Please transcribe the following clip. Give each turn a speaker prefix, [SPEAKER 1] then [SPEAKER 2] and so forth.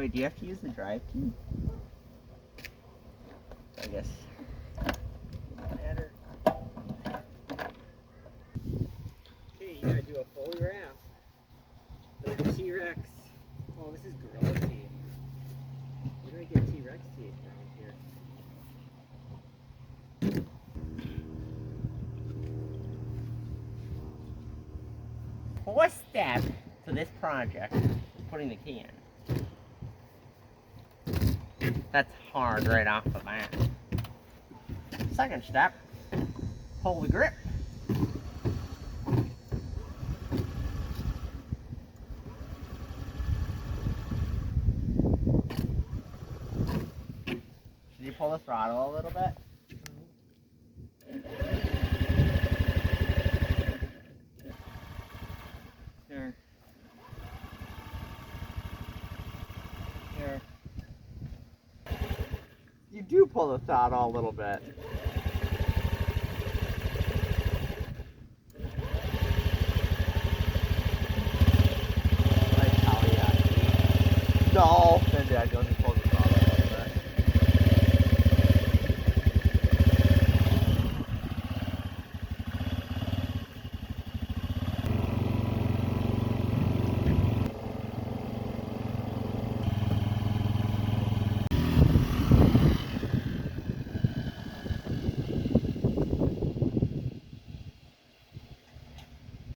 [SPEAKER 1] Wait, do you have to use the drive key? I guess. Matter. Okay, you gotta do a full wrap. The T-Rex. Oh, this is gorilla tape. Where do I get T-Rex tape around here? Fourth step to this project is putting the key in. That's hard right off the bat. Second step, pull the grip. Should you pull the throttle a little bit? Here. Here. You do pull the throttle a little bit.